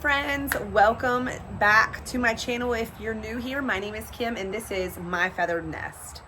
friends, welcome back to my channel. If you're new here, my name is Kim and this is My Feathered Nest.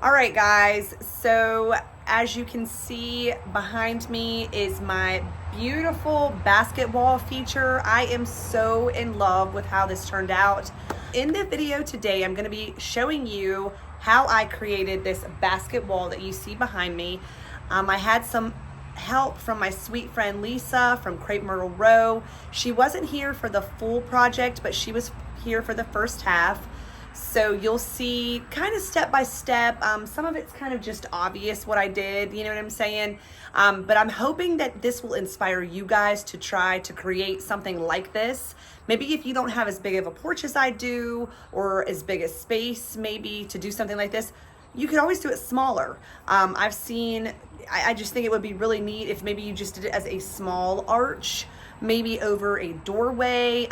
Alright guys, so as you can see behind me is my beautiful basket wall feature. I am so in love with how this turned out. In the video today, I'm going to be showing you how I created this basket wall that you see behind me. I had some help from my sweet friend Lisa from Crepe Myrtle Row. She wasn't here for the full project, but she was here for the first half. So you'll see kind of step by step. Some of it's kind of just obvious what I did, you know what I'm saying? But I'm hoping that this will inspire you guys to try to create something like this. Maybe if you don't have as big of a porch as I do, or as big a space maybe to do something like this, you could always do it smaller. I just think it would be really neat if maybe you just did it as a small arch, maybe over a doorway.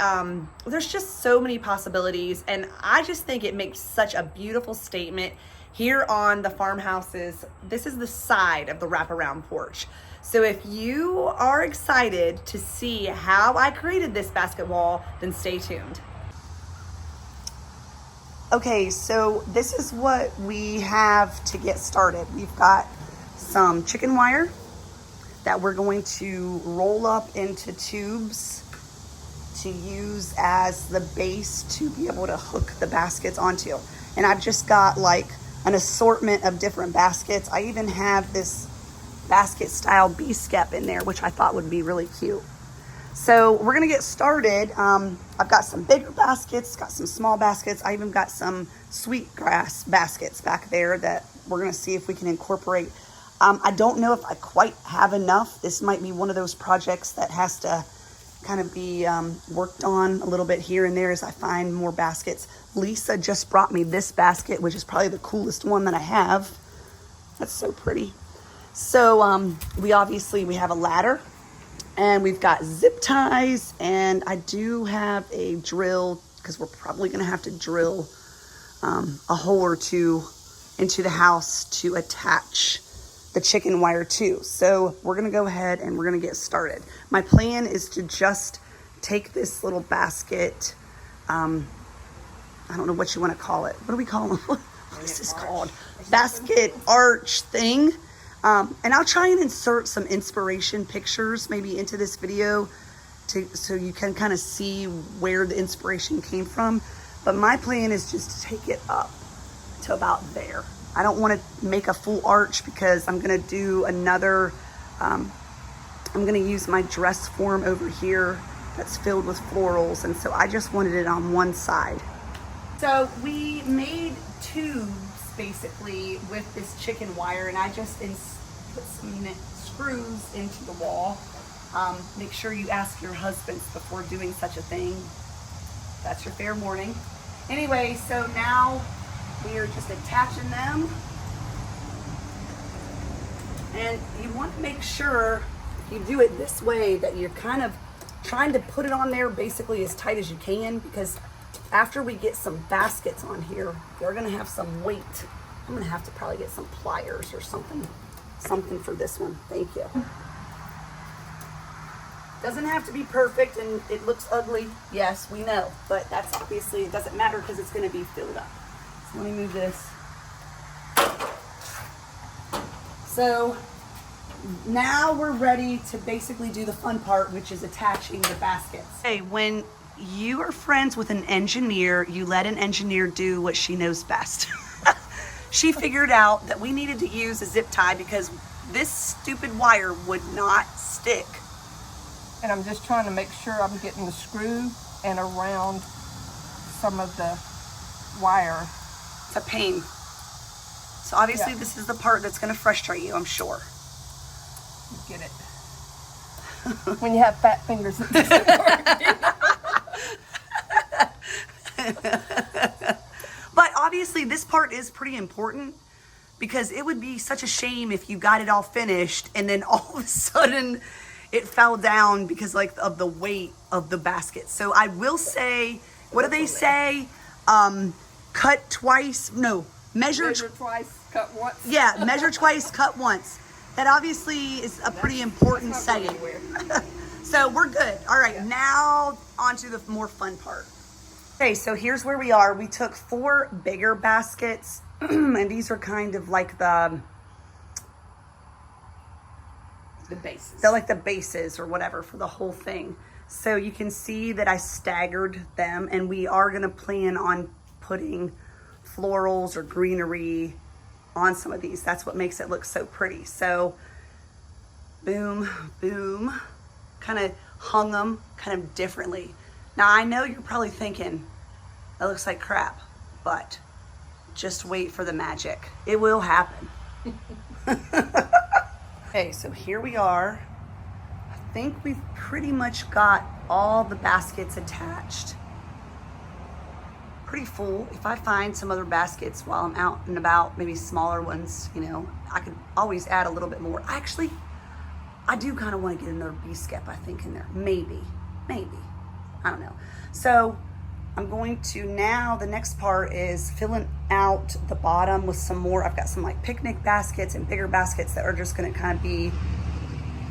There's just so many possibilities, and I just think it makes such a beautiful statement here on the farmhouses. This is the side of the wraparound porch. So if you are excited to see how I created this basket wall, then stay tuned. Okay, so this is what we have to get started. We've got some chicken wire that we're going to roll up into tubes to use as the base to be able to hook the baskets onto. And I've just got like an assortment of different baskets. I even have this basket style bee-skep in there, which I thought would be really cute. So we're gonna get started. I've got some bigger baskets, got some small baskets. I even got some sweetgrass baskets back there that we're gonna see if we can incorporate. I don't know if I quite have enough. This might be one of those projects that has to kind of be worked on a little bit here and there as I find more baskets. Lisa just brought me this basket, which is probably the coolest one that I have. That's so pretty. So we have a ladder, and we've got zip ties, and I do have a drill because we're probably gonna have to drill a hole or two into the house to attach the chicken wire too. So we're gonna go ahead and we're gonna get started. My plan is to just take this little basket, I don't know what you want to call it. What do we call them? What is this called? Basket arch thing. And I'll try and insert some inspiration pictures maybe into this video so you can kind of see where the inspiration came from. But my plan is just to take it up to about there. I don't want to make a full arch because I'm going to do another, I'm going to use my dress form over here that's filled with florals. And so I just wanted it on one side. So we made tubes basically with this chicken wire, and I just put some screws into the wall. Make sure you ask your husbands before doing such a thing. That's your fair warning. Anyway, so now we are just attaching them, and you want to make sure you do it this way that you're kind of trying to put it on there basically as tight as you can, because after we get some baskets on here, they're going to have some weight. I'm going to have to probably get some pliers or something for this one. Thank you. Doesn't have to be perfect, and it looks ugly. Yes, we know, but that's obviously, it doesn't matter because it's going to be filled up. Let me move this. So now we're ready to basically do the fun part, which is attaching the baskets. Hey, when you are friends with an engineer, you let an engineer do what she knows best. She figured out that we needed to use a zip tie because this stupid wire would not stick. And I'm just trying to make sure I'm getting the screw and around some of the wire. It's a pain. So obviously This is the part that's going to frustrate you, I'm sure. You get it. When you have fat fingers, it doesn't work. But obviously this part is pretty important, because it would be such a shame if you got it all finished and then all of a sudden it fell down because of the weight of the basket. So I will say, what do they say? cut twice, no, measure twice, cut once. yeah, measure twice, cut once. That obviously is a pretty important saying. So we're good. All right, yeah. Now on to the more fun part. Okay, so here's where we are. We took 4 bigger baskets, and these are kind of like the bases. They're like the bases or whatever for the whole thing. So you can see that I staggered them, and we are gonna plan on putting florals or greenery on some of these. That's what makes it look so pretty. So boom, boom, kind of hung them kind of differently. Now I know you're probably thinking, that looks like crap, but just wait for the magic. It will happen. Okay, so here we are. I think we've pretty much got all the baskets attached. Pretty full. If I find some other baskets while I'm out and about, maybe smaller ones, you know, I could always add a little bit more. Actually, I do kind of want to get another bee skep, I think, in there. Maybe. I don't know. So I'm going to now, the next part is filling out the bottom with some more. I've got some like picnic baskets and bigger baskets that are just going to kind of be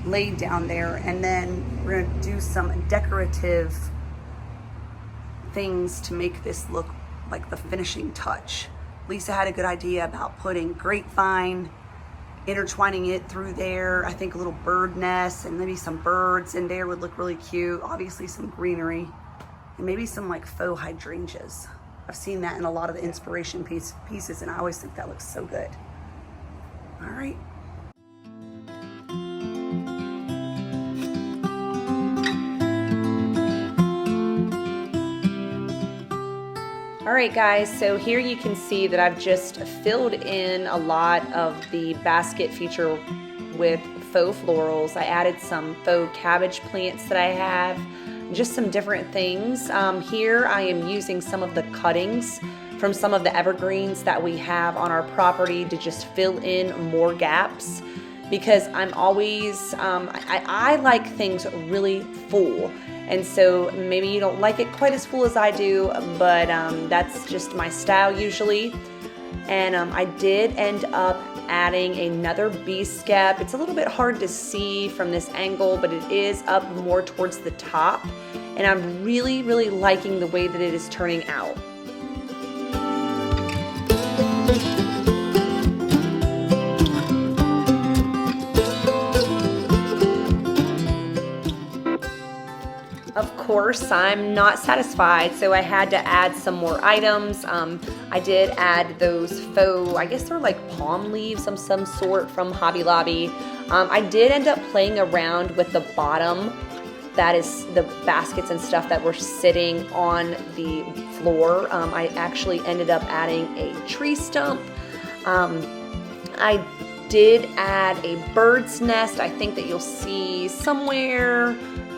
laid down there. And then we're going to do some decorative things to make this look like the finishing touch. Lisa had a good idea about putting grapevine, intertwining it through there. I think a little bird nest and maybe some birds in there would look really cute. Obviously some greenery and maybe some like faux hydrangeas. I've seen that in a lot of the inspiration pieces, and I always think that looks so good. All right. All right, guys, so here you can see that I've just filled in a lot of the basket feature with faux florals. I added some faux cabbage plants that I have, just some different things. Here I am using some of the cuttings from some of the evergreens that we have on our property to just fill in more gaps, because I'm always, I like things really full. And so maybe you don't like it quite as full as I do, but that's just my style usually. And I did end up adding another bee skep. It's a little bit hard to see from this angle, but it is up more towards the top. And I'm really, really liking the way that it is turning out. Of course, I'm not satisfied, so I had to add some more items. I did add those faux, I guess they're like palm leaves of some sort from Hobby Lobby. I did end up playing around with the bottom, that is the baskets and stuff that were sitting on the floor. I actually ended up adding a tree stump. I did add a bird's nest, I think that you'll see somewhere.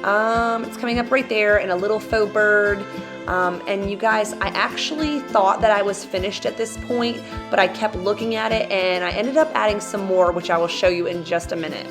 It's coming up right there, and a little faux bird. And you guys, I actually thought that I was finished at this point, but I kept looking at it and I ended up adding some more, which I will show you in just a minute.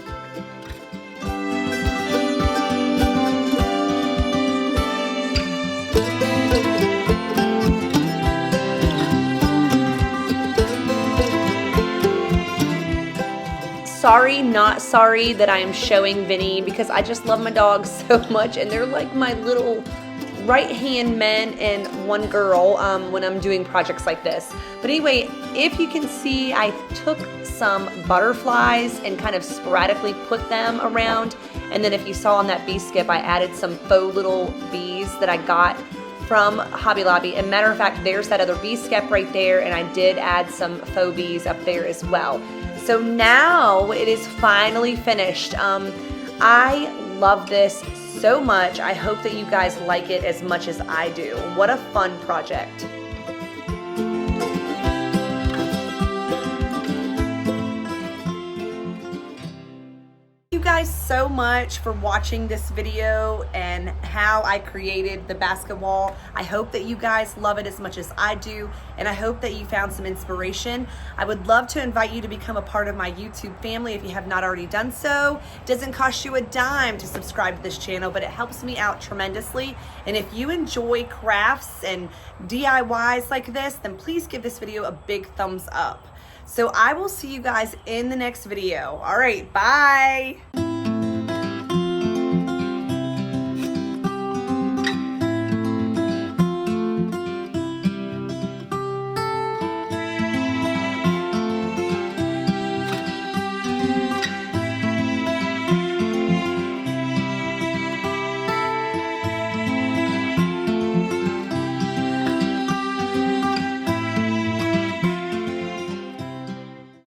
Sorry, not sorry that I am showing Vinny, because I just love my dogs so much, and they're like my little right-hand men and one girl when I'm doing projects like this. But anyway, if you can see, I took some butterflies and kind of sporadically put them around, and then if you saw on that bee skip, I added some faux little bees that I got from Hobby Lobby. And matter of fact, there's that other bee skep right there, and I did add some faux bees up there as well. So now it is finally finished. I love this so much. I hope that you guys like it as much as I do. What a fun project. You guys guys so much for watching this video and how I created the basket wall. I hope that you guys love it as much as I do, and I hope that you found some inspiration. I would love to invite you to become a part of my YouTube family if you have not already done so. It doesn't cost you a dime to subscribe to this channel, but it helps me out tremendously. And if you enjoy crafts and DIYs like this, then please give this video a big thumbs up. So I will see you guys in the next video. All right, bye.